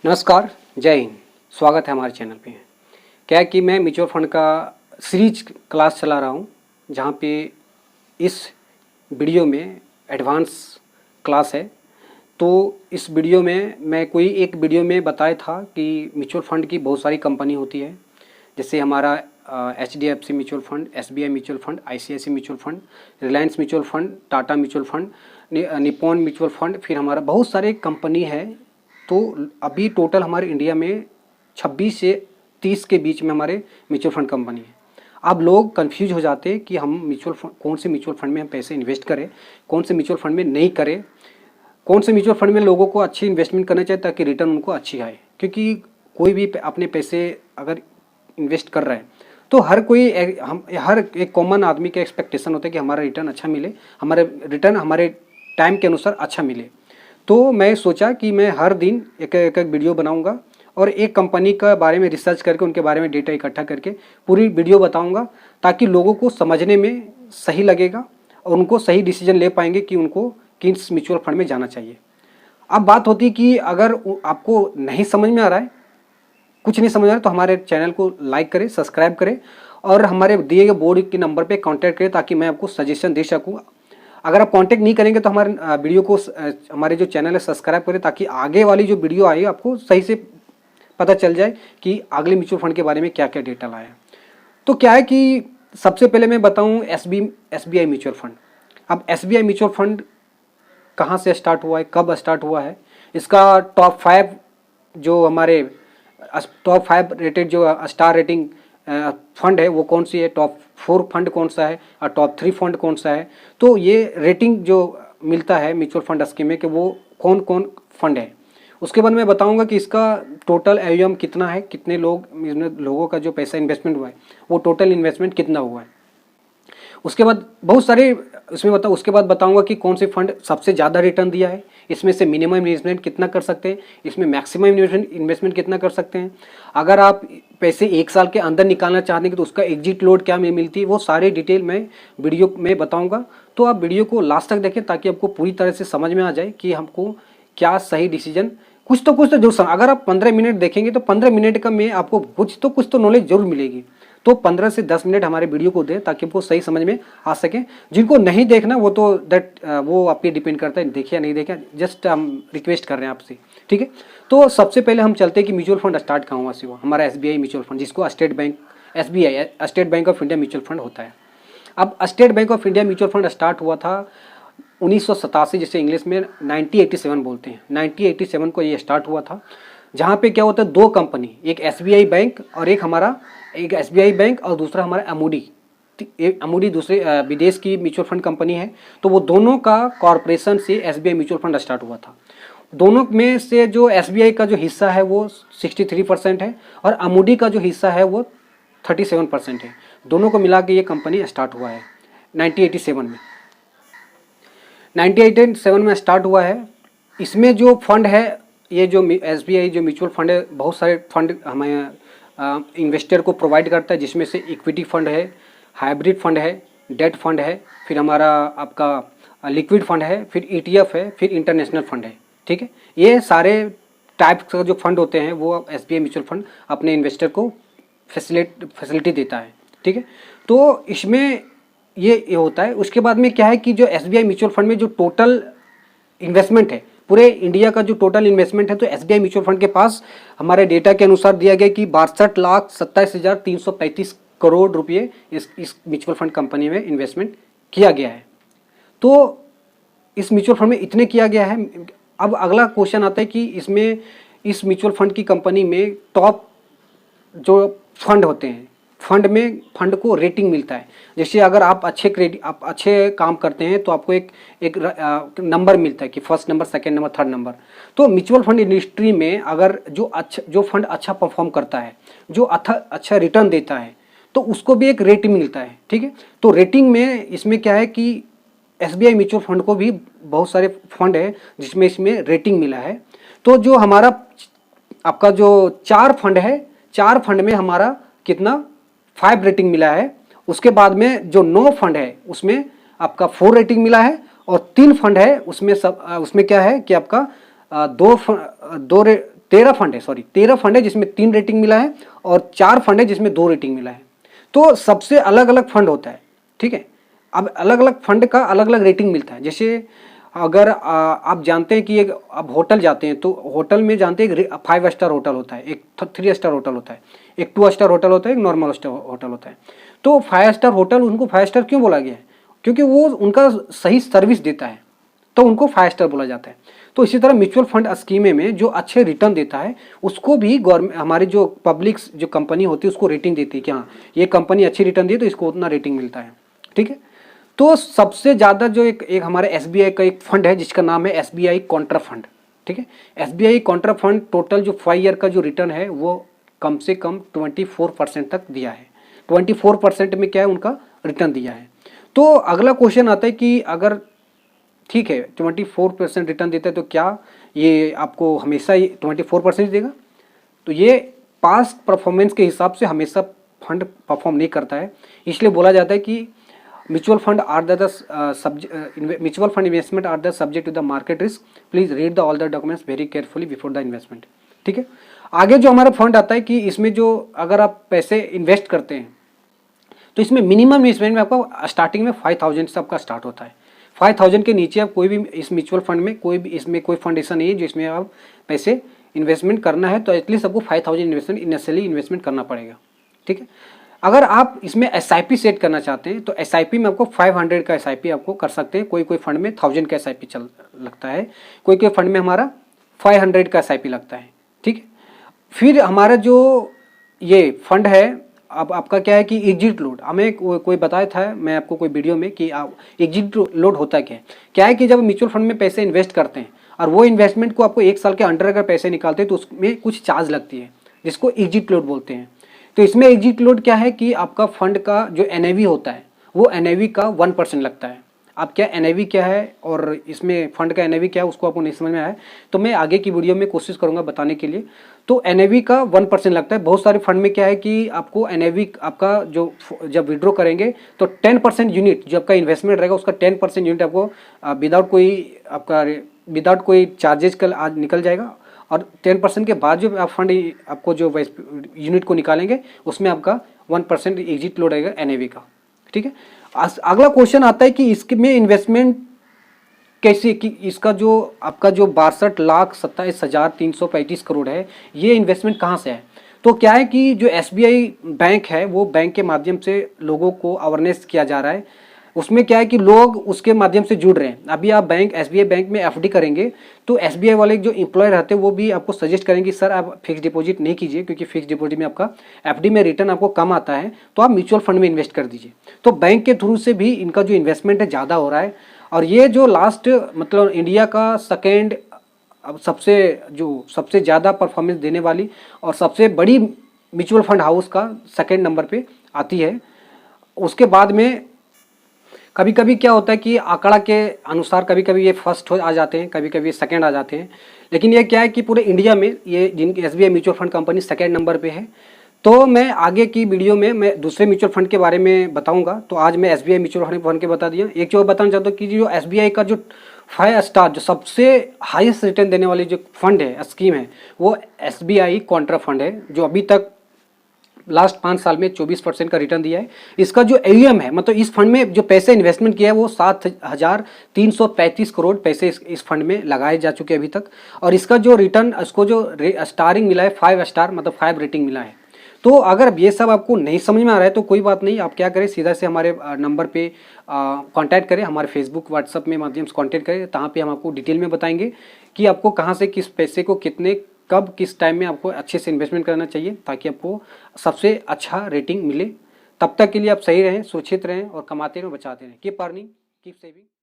नमस्कार, जय हिंद। स्वागत है हमारे चैनल पे। क्या है कि मैं म्यूचुअल फंड का सीरीज क्लास चला रहा हूँ, जहाँ पे इस वीडियो में एडवांस क्लास है। तो इस वीडियो में मैं कोई एक वीडियो में बताया था कि म्यूचुअल फंड की बहुत सारी कंपनी होती है, जैसे हमारा HDFC mutual fund, SBI mutual fund, ICICI mutual fund, Reliance mutual fund, Tata mutual fund, Nippon mutual fund, फिर हमारा बहुत सारे कंपनी है। तो अभी टोटल हमारे इंडिया में 26 से 30 के बीच में हमारे म्यूचुअल फंड कंपनी है। अब लोग कंफ्यूज हो जाते हैं कि हम म्यूचुअल फंड, कौन से म्यूचुअल फंड में हम पैसे इन्वेस्ट करें, कौन से म्यूचुअल फंड में नहीं करें, कौन से म्यूचुअल फंड में लोगों को अच्छी इन्वेस्टमेंट करना चाहिए ताकि रिटर्न उनको अच्छी आए। क्योंकि कोई भी अपने पैसे अगर इन्वेस्ट कर रहा है तो हर एक कॉमन आदमी का एक्सपेक्टेशन होता है कि हमारा रिटर्न अच्छा मिले, हमारे रिटर्न हमारे टाइम के अनुसार अच्छा मिले। तो मैं सोचा कि मैं हर दिन एक वीडियो बनाऊंगा और एक कंपनी का बारे में रिसर्च करके उनके बारे में डेटा इकट्ठा करके पूरी वीडियो बताऊंगा, ताकि लोगों को समझने में सही लगेगा और उनको सही डिसीजन ले पाएंगे कि उनको किस म्यूचुअल फंड में जाना चाहिए। अब बात होती है कि अगर आपको नहीं समझ में आ रहा है, कुछ नहीं समझ आ रहा है, तो हमारे चैनल को लाइक करें, सब्सक्राइब करें और हमारे दिए गए बोर्ड के नंबर पर कॉन्टैक्ट करें ताकि मैं आपको सजेशन दे सकूँ। अगर आप कांटेक्ट नहीं करेंगे तो हमारे वीडियो को, हमारे जो चैनल है सब्सक्राइब करें, ताकि आगे वाली जो वीडियो आई आपको सही से पता चल जाए कि अगले म्यूचुअल फंड के बारे में क्या क्या डेटा लाया। तो क्या है कि सबसे पहले मैं बताऊं SBI म्यूचुअल फंड। अब SBI म्यूचुअल फंड कहाँ से स्टार्ट हुआ है, कब स्टार्ट हुआ है, इसका टॉप 5 जो हमारे टॉप 5 रेटेड जो स्टार रेटिंग फंड है वो कौन सी है, टॉप 4 फंड कौन सा है और टॉप 3 फंड कौन सा है। तो ये रेटिंग जो मिलता है म्यूचुअल फंड स्कीम में कि वो कौन कौन फंड है। उसके बाद मैं बताऊंगा कि इसका टोटल AUM कितना है, कितने लोगों का जो पैसा इन्वेस्टमेंट हुआ है वो टोटल इन्वेस्टमेंट कितना हुआ है। उसके बाद बहुत सारे उसके बाद बताऊंगा कि कौन से फंड सबसे ज़्यादा रिटर्न दिया है, इसमें से मिनिमम इन्वेस्टमेंट कितना कर सकते हैं, इसमें मैक्सिमम इन्वेस्टमेंट कितना कर सकते हैं। अगर आप पैसे 1 साल के अंदर निकालना चाहते हैं तो उसका एग्जिट लोड क्या में मिलती है, वो सारे डिटेल मैं वीडियो में बताऊँगा। तो आप वीडियो को लास्ट तक देखें ताकि आपको पूरी तरह से समझ में आ जाए कि हमको क्या सही डिसीजन, कुछ तो जरूर। अगर आप 15 मिनट देखेंगे तो 15 मिनट का में आपको कुछ तो नॉलेज जरूर मिलेगी। तो 15 से 10 मिनट हमारे वीडियो को दें ताकि आपको सही समझ में आ सके। जिनको नहीं देखना वो तो वो आप पे डिपेंड करता है, देखे या नहीं देखे, जस्ट हम रिक्वेस्ट कर रहे हैं आपसे, ठीक है। तो सबसे पहले हम चलते हैं कि म्यूचुअल फंड स्टार्ट कहाँ हुआ से हुआ। हमारा SBI म्यूचुअल फंड, जिसको state bank of India mutual fund होता है। अब state bank of India mutual fund start हुआ था 1987, जिसे इंग्लिश में 1987 बोलते हैं। 1987 को ये स्टार्ट हुआ था, जहाँ पे क्या होता है, 2 कंपनी, एक SBI बैंक और एक SBI बैंक और दूसरा हमारा अमूडी दूसरे विदेश की म्यूचुअल फंड कंपनी है। तो वो दोनों का कॉरपोरेशन से SBI म्यूचुअल फंड स्टार्ट हुआ था। दोनों में से जो SBI का जो हिस्सा है वो 63% है और अमूडी का जो हिस्सा है वो 37% है। दोनों को मिला के ये कंपनी स्टार्ट हुआ है 1987 में। 1987 में स्टार्ट हुआ है। इसमें जो फंड है, ये जो SBI जो म्यूचुअल फंड है, बहुत सारे फंड हमें इन्वेस्टर को प्रोवाइड करता है, जिसमें से इक्विटी फंड है, हाइब्रिड फंड है, डेट फंड है, फिर हमारा आपका लिक्विड फंड है, फिर ETF है, फिर इंटरनेशनल फंड है, ठीक है। ये सारे टाइप का जो फंड होते हैं वो SBI म्यूचुअल फंड अपने इन्वेस्टर को फैसिलिटी देता है, ठीक है। तो इसमें ये होता है। उसके बाद में क्या है कि जो SBI म्यूचुअल फंड में जो टोटल इन्वेस्टमेंट है, पूरे इंडिया का जो टोटल इन्वेस्टमेंट है, तो SBI म्यूचुअल फंड के पास हमारे डेटा के अनुसार दिया गया कि 62,27,335 करोड़ रुपये इस म्यूचुअल फंड कंपनी में इन्वेस्टमेंट किया गया है। तो इस म्यूचुअल फंड में इतने किया गया है। अब अगला क्वेश्चन आता है कि इस म्यूचुअल फंड की कंपनी में टॉप जो फंड होते हैं, फंड को रेटिंग मिलता है। जैसे अगर आप अच्छे काम करते हैं तो आपको एक नंबर मिलता है कि first number, second number, third number. तो म्यूचुअल फंड इंडस्ट्री में अगर जो फंड अच्छा परफॉर्म करता है, जो अच्छा रिटर्न देता है, तो उसको भी एक रेटिंग मिलता है, ठीक है। तो रेटिंग में इसमें क्या है कि SBI म्यूचुअल फंड को भी बहुत सारे फंड है जिसमें इसमें रेटिंग मिला है। तो जो हमारा आपका जो 4 फंड है, 4 फंड में हमारा कितना 5 रेटिंग मिला है। उसके बाद में जो 9 फंड है उसमें आपका 4 रेटिंग मिला है और 3 फंड है उसमें क्या है कि आपका 13 फंड है, सॉरी 13 फंड है जिसमें 3 रेटिंग मिला है और 4 फंड है जिसमें 2 रेटिंग मिला है। तो सबसे अलग अलग फंड होता है, ठीक है। अब अलग अलग फंड का अलग अलग रेटिंग मिलता है। जैसे अगर आप जानते हैं कि एक आप होटल जाते हैं तो होटल में जानते हैं एक 5 स्टार होटल होता है, एक 3 स्टार होटल होता है, एक 2 स्टार होटल होता है, एक नॉर्मल स्टार होटल होता है। तो 5 स्टार होटल उनको 5 स्टार क्यों बोला गया है? क्योंकि वो उनका सही सर्विस देता है, तो उनको 5 स्टार बोला जाता है। तो इसी तरह म्यूचुअल फंड स्कीमें में जो अच्छे रिटर्न देता है उसको भी गवर्नमेंट, हमारी जो पब्लिक जो कंपनी होती है उसको रेटिंग देती है कि हाँ ये कंपनी अच्छी रिटर्न दी तो इसको उतना रेटिंग मिलता है, ठीक है। तो सबसे ज़्यादा जो एक हमारे एसबीआई का एक फंड है जिसका नाम है एसबीआई कॉन्ट्रा फंड, ठीक है। एसबीआई कॉन्ट्रा फंड टोटल जो 5 ईयर का जो रिटर्न है वो कम से कम 24% तक दिया है। 24% में क्या है उनका रिटर्न दिया है। तो अगला क्वेश्चन आता है कि अगर ठीक है 24% रिटर्न देता है तो क्या ये आपको हमेशा ये 24% देगा? तो ये पास्ट परफॉर्मेंस के हिसाब से हमेशा फंड परफॉर्म नहीं करता है। इसलिए बोला जाता है कि mutual fund investment are the subject to the market risk, please read the all the documents very carefully before the investment, ठीक है। आगे जो हमारा फंड आता है कि इसमें जो अगर आप पैसे इन्वेस्ट करते हैं तो इसमें मिनिमम इन्वेस्टमेंट में आपका स्टार्टिंग में 5000 से आपका स्टार्ट होता है। 5000 के नीचे आप कोई भी इस म्यूचुअल फंड में इसमें कोई फंड ऐसा नहीं है जिसमें आप पैसे इन्वेस्टमेंट करना है, तो एटलीस्ट आपको 5000 इन्वेस्टमेंट इनिशियली इन्वेस्टमेंट करना पड़ेगा, ठीक है। अगर आप इसमें एसआईपी सेट करना चाहते हैं तो एसआईपी में आपको 500 का एसआईपी आपको कर सकते हैं। कोई फंड में 1000 का एसआईपी चल लगता है, कोई फंड में हमारा 500 का एसआईपी लगता है, ठीक है। फिर हमारा जो ये फंड है, अब आपका क्या है कि एग्जिट लोड, हमें कोई बताया था मैं आपको कोई वीडियो में कि एग्जिट लोड होता है क्या है कि जब म्यूचुअल फंड में पैसे इन्वेस्ट करते हैं और वो इन्वेस्टमेंट को आपको 1 साल के अंडर अगर पैसे निकालते हैं तो उसमें कुछ चार्ज लगती है जिसको एग्जिट लोड बोलते हैं। तो इसमें एग्जिट लोड क्या है कि आपका फंड का जो एनएवी होता है वो एनएवी का 1% लगता है। अब क्या एनएवी क्या है और इसमें फंड का एनएवी क्या है उसको आपको नहीं समझ में आया तो मैं आगे की वीडियो में कोशिश करूंगा बताने के लिए। तो एनएवी का 1% लगता है। बहुत सारे फंड में क्या है कि आपको एनएवी आपका जो जब विड्रॉ करेंगे तो 10% यूनिट जो आपका इन्वेस्टमेंट रहेगा उसका 10% यूनिट आपको विदाउट कोई चार्जेस का आज निकल जाएगा और 10% के बाद जो आप फंड आपको जो यूनिट को निकालेंगे उसमें आपका 1% एग्जिट लोड आएगा एनएवी का, ठीक है। अगला क्वेश्चन आता है कि इसमें इन्वेस्टमेंट कैसे, कि इसका जो आपका जो 62,27,335 करोड़ है ये इन्वेस्टमेंट कहाँ से है? तो क्या है कि जो एसबीआई बैंक है वो बैंक के माध्यम से लोगों को अवेयरनेस किया जा रहा है। उसमें क्या है कि लोग उसके माध्यम से जुड़ रहे हैं। अभी आप एसबीआई बैंक में एफडी करेंगे तो एसबीआई वाले जो एम्प्लॉय रहते हैं वो भी आपको सजेस्ट करेंगे सर आप फिक्स डिपॉजिट नहीं कीजिए क्योंकि फिक्स डिपॉजिट में आपका एफडी में रिटर्न आपको कम आता है, तो आप म्यूचुअल फंड में इन्वेस्ट कर दीजिए। तो बैंक के थ्रू से भी इनका जो इन्वेस्टमेंट है ज़्यादा हो रहा है। और ये जो लास्ट मतलब इंडिया का सेकेंड अब सबसे ज़्यादा परफॉर्मेंस देने वाली और सबसे बड़ी म्यूचुअल फंड हाउस का सेकेंड नंबर पे आती है। उसके बाद में कभी कभी क्या होता है कि आंकड़ा के अनुसार कभी कभी ये फर्स्ट आ जाते हैं, कभी कभी सेकंड आ जाते हैं, लेकिन ये क्या है कि पूरे इंडिया में ये जिनकी SBI mutual fund company second number पे है। तो मैं आगे की वीडियो में मैं दूसरे म्यूचुअल फंड के बारे में बताऊंगा। तो आज मैं एसबीआई म्यूचुअल फंड के बता दिया। एक चीज़ बताना चाहता हूँ कि जो एसबीआई का जो 5 स्टार जो सबसे हाईएस्ट रिटर्न देने वाली जो फंड है स्कीम है वो एसबीआई कॉन्ट्रा फंड है, जो अभी तक लास्ट 5 साल में 24% का रिटर्न दिया है। इसका जो एयूएम है मतलब इस फंड में जो पैसे इन्वेस्टमेंट किया है वो 7,335 करोड़ पैसे इस फंड में लगाए जा चुके हैं अभी तक। और इसका जो रिटर्न इसको जो स्टारिंग मिला है 5 स्टार मतलब 5 रेटिंग मिला है। तो अगर ये सब आपको नहीं समझ में आ रहा है तो कोई बात नहीं, आप क्या करें सीधा से हमारे नंबर पे कांटेक्ट करें, हमारे फेसबुक व्हाट्सअप में माध्यम से कांटेक्ट करें। तहाँ पे हम आपको डिटेल में बताएंगे कि आपको कहाँ से किस पैसे को कितने कब किस टाइम में आपको अच्छे से इन्वेस्टमेंट करना चाहिए ताकि आपको सबसे अच्छा रेटिंग मिले। तब तक के लिए आप सही रहें, सुरक्षित रहें और कमाते रहें, बचाते रहें। Keep earning, keep saving.